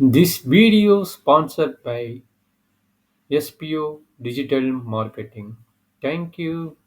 This video sponsored by SPO Digital Marketing. Thank you.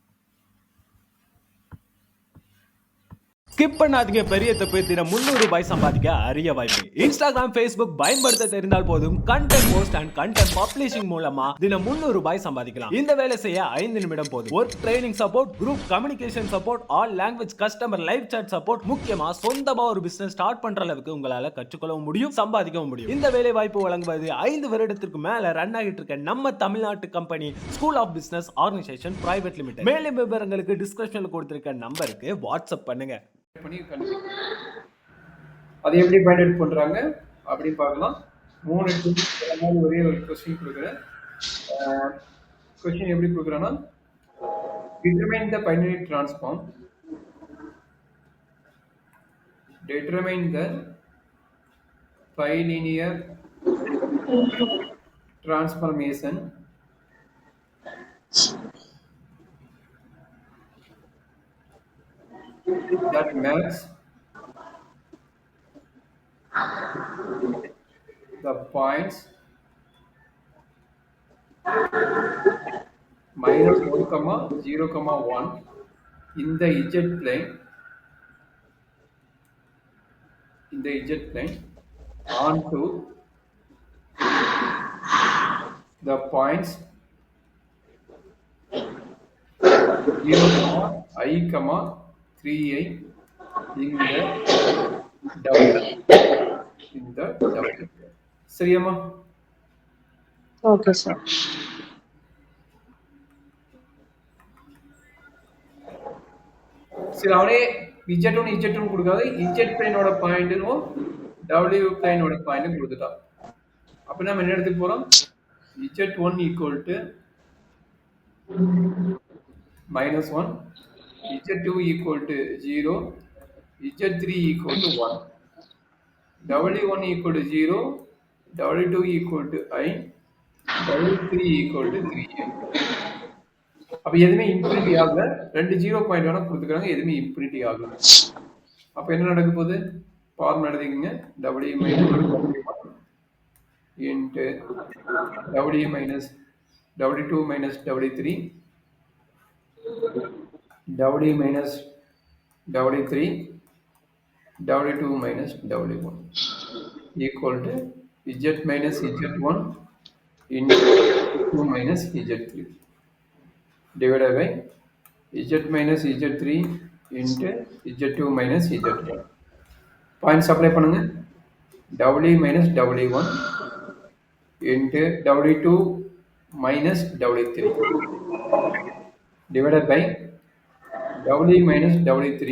Skip பண்ணாதீங்க பெரிய தப்பு. தினம் 300 ரூபாய் சம்பாதிக்க அரிய வாய்ப்பு. இன்ஸ்டாகிராம், ஃபேஸ்புக் பயன்படுத்த தெரிந்தால் போதும். Content post and content publishing மூலமா தினம் 300 ரூபாய் சம்பாதிக்கலாம். இந்த வேலை செய்ய 5 நிமிடம் போதும். Work training support, group communication support, all language customer live chat support, முக்கியமா சொந்தமா ஒரு பிசினஸ் ஸ்டார்ட் பண்ற அளவுக்கு உங்களால கற்றுக்கொள்ளவும் முடியும், சம்பாதிக்கவும் முடியும். இந்த வேலை வாய்ப்பு வழங்குவது 5 வருடத்திற்கு மேல ரன் ஆகிட்டு இருக்க நம்ம தமிழ்நாட்டு company school of business organisation private limited. மேலும் விவரங்களுக்கு டிஸ்கிரிப்ஷன்ல கொடுத்திருக்க நம்பருக்கு வாட்ஸ்அப் பண்ணுங்க. அதை எப்படி பயன்படுத்தி பண்றாங்க அப்படின்னு பார்க்கலாம். 3 ஒரே ஒரு கொஸ்டின் கொடுக்குறேன். கொஸ்டின் எப்படி கொடுக்குறேன்னா, determine the binary transform, determine the bilinear transformation that maps the points -1, 0, 1 in the z plane onto the points 0, I, 3i in the double. சரியாமா? Okay sir. சரி, அவனே Z1 கொடுக்காது. Z பிளேனோட பாயிண்ட்னும் W பிளேனோட பாயிண்ட்டும் கொடுத்துட்டான். அப்ப நம்ம என்ன எடுத்துக்க போறோம்? Z1 equal to -1, Z2 equal to 0, Z3 equal to 1, W1 equal to 0, W2 equal to I, W3 equal to 3i. அப்ப எதுவுமே இன்ஃபினிட்டி ஆகல. 2 0 பாயிண்ட் வேணா கொடுத்துக்கிறாங்க, எதுவுமே இன்ஃபினிட்டி ஆகல. அப்ப என்ன நடக்க போகுது? Formula எழுதிக்கங்க. W minus W1 into W minus W2 minus W3, W minus W3, W2 minus W1 equal to Z minus Z1 into 2 minus Z3 divided by Z minus Z3 into Z2 minus Z1. Points apply பண்ணுங்க. W minus W1 into W2 minus W3 divided by W minus W3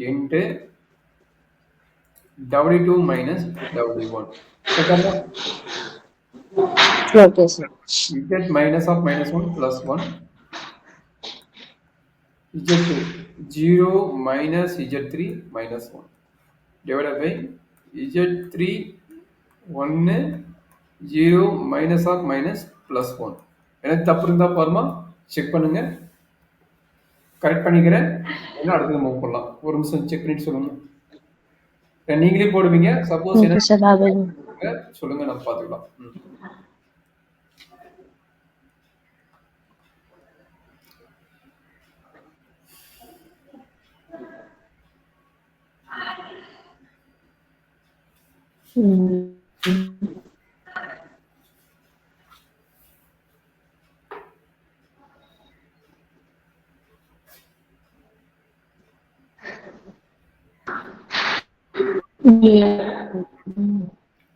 into W2 minus W1. Okay sir. Z minus of -1 plus 1, Z2 0 minus Z3 minus 1 divided by Z3 1 0 minus of minus plus 1. எனக்கு தப்பு இருந்தா பாருமா check பண்ணுங்க, correct பண்ணிக்கிறேன். என்ன அடுத்தது move பண்ணலாம். ஒரு நிமிஷம் செக் பண்ணிட்டு சொல்லுங்க. நீங்களே போடுவீங்க. சப்போஸ் என்ன சொல்லுங்க, நம்ம பார்த்துக்கலாம்.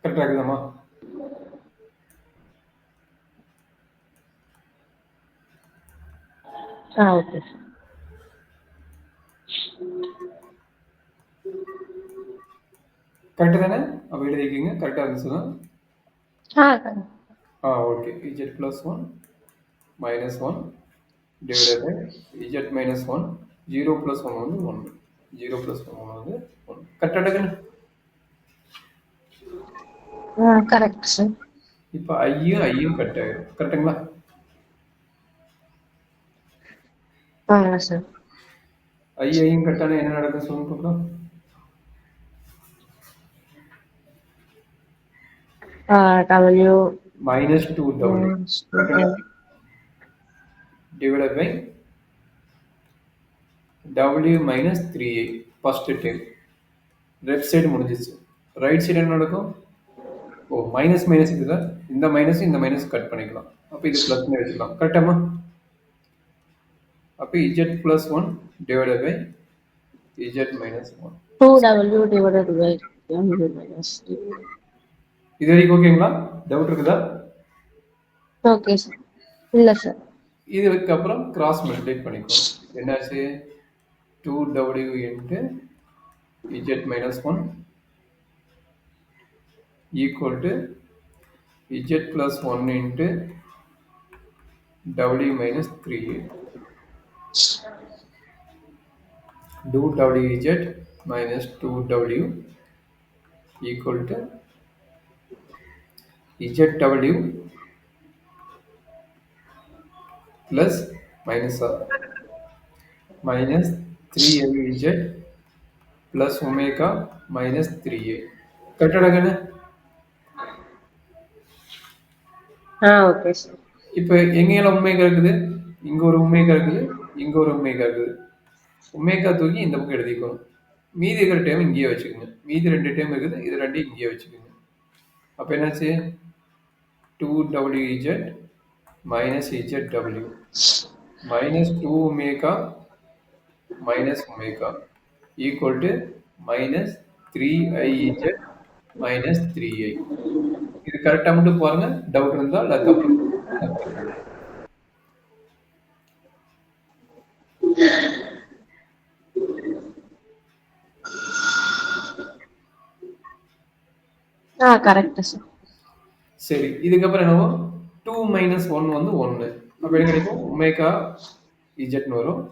கரெக்டா இருக்குதாமா? Okay sir. கரெக்டா தானே? அப்ப எழுதிக்கீங்க. கரெக்டா இருந்துச்சுன்னா okay. Z plus 1 minus 1 divided by Z minus 1, 0 plus 1 வந்து 1, 0 plus 1 வந்து 1. கரெக்டா இருக்குன்னு? Correct sir. இப்ப ஐயும் கட் ஆயிடும். கரெக்டுங்களா? சார். ஐயும் கட் ஆனா என்ன நடக்கும் சொல்லுங்க பார்க்கலாம். W minus 2W divided by W minus 3A first term. Left side முடிஞ்சிச்சு. ரைட் சைடு என்ன நடக்கும்? ஓ மைனஸ் மைனஸ் இதுதான். இந்த மைனஸ் இந்த மைனஸ் கட் பண்ணிக்கலாம். அப்போ இது ப்ளஸ்னு வச்சுக்கலாம். கரெக்டாமா? அப்போ Z plus 1 divided by Z minus 1. 2W divided by W minus 3. இது வரைக்கும் ஓகேங்களா? டவுட் இருக்குதா? Okay sir. இல்லை சார். இதுக்கப்புறம் கிராஸ் மல்டிப்ளை பண்ணிக்கோ. என்னாச்சு? 2W into Z minus 1 equal to Z plus 1 into W minus 3A. Do WZ minus 2W equal to ZW plus minus minus 3LZ plus omega minus 3A. கரெக்டாக okay sir. இப்போ எங்கெல்லாம் omega இருக்குது? இங்கே ஒரு omega இருக்குது, இங்கே ஒரு omega இருக்குது. ஒமேகா தூக்கி இந்த பக்கம் எழுதிக்கணும். மீதி இருக்கிற டைம் இங்கேயே வச்சுக்கோங்க. மீதி 2 டைம் இருக்குது, இது 2 இங்கேயே வச்சுக்கோங்க. அப்போ என்னாச்சு? 2WZ minus ZW minus 2 omega minus omega equal to minus 3IZ minus 3I. இது கரெக்டாக மட்டும் பாருங்க. டவுட் இருந்தா இல்லை தப்பு. Correct sir. சரி, இதுக்கப்புறம் என்னவோ 2 minus 1 வந்து 1. அப்போ என்ன கிடைக்கும்? ஒமேகா இஜெட்னு வரும்.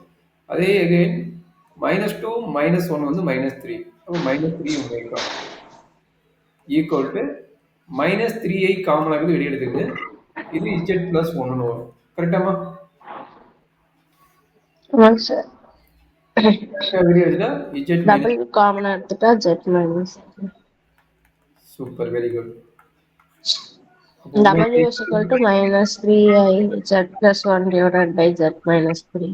அதே அகைன் -2 -1 வந்து -3. அப்போ -3 ஒமேகா ஈக்குவல் டு -3ஐ காமன் ஆகுது, வெளியே எடுத்துங்க. இது இஜெட் பிளஸ் 1ன்னு வரும். கரெக்டாமா? ஆமாங்க சார். வெளியே எடுத்துட்டா இஜெட் டபுள் காமனா எடுத்துட்டா Z minus. Super, very good. W is equal to minus 3I Z plus 1 divided by Z minus 3.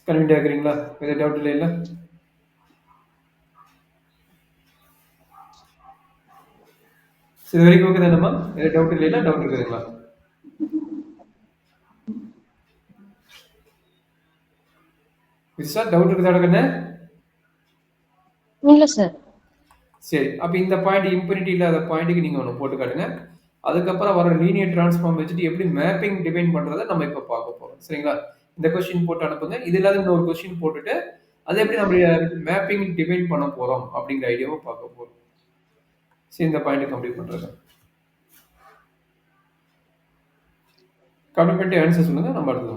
Convenient ஆகுறீங்களா? எந்த டவுட் இல்லைல்ல? சரி, வரைக்கும் ஓகே தானம்மா? எந்த டவுட் இல்லைல்ல? டவுட் இருக்குதுங்களா? சார் டவுட் இருக்குதா கண்ணு? இல்ல சார். சரி, அப்போ இந்த பாயிண்ட் இன்ஃபினிட்டி இல்லாத பாயிண்ட்டுக்கு நீங்கள் ஒன்று போட்டு காட்டுங்க. அதுக்கப்புறம் வர லீனியர் டிரான்ஸ்ஃபார்ம் வச்சுட்டு எப்படி மேப்பிங் டிபைன் பண்ணுறதை நம்ம இப்போ பார்க்க போகிறோம். சரிங்களா? இந்த கொஸ்டின் போட்டு அனுப்புங்க. இது இல்லாத இன்னொரு கொஸ்டின் போட்டுட்டு அதை எப்படி நம்ம மேப்பிங் டிபைன் பண்ண போகிறோம் அப்படிங்கிற ஐடியாவை பார்க்க போகிறோம். சரி, இந்த பாயிண்ட் கம்ப்ளீட் பண்ணுறது. கம்ப்ளீட் பண்ணிட்டு ஆன்சர் சொல்லுங்கள், நம்ம அடுத்தது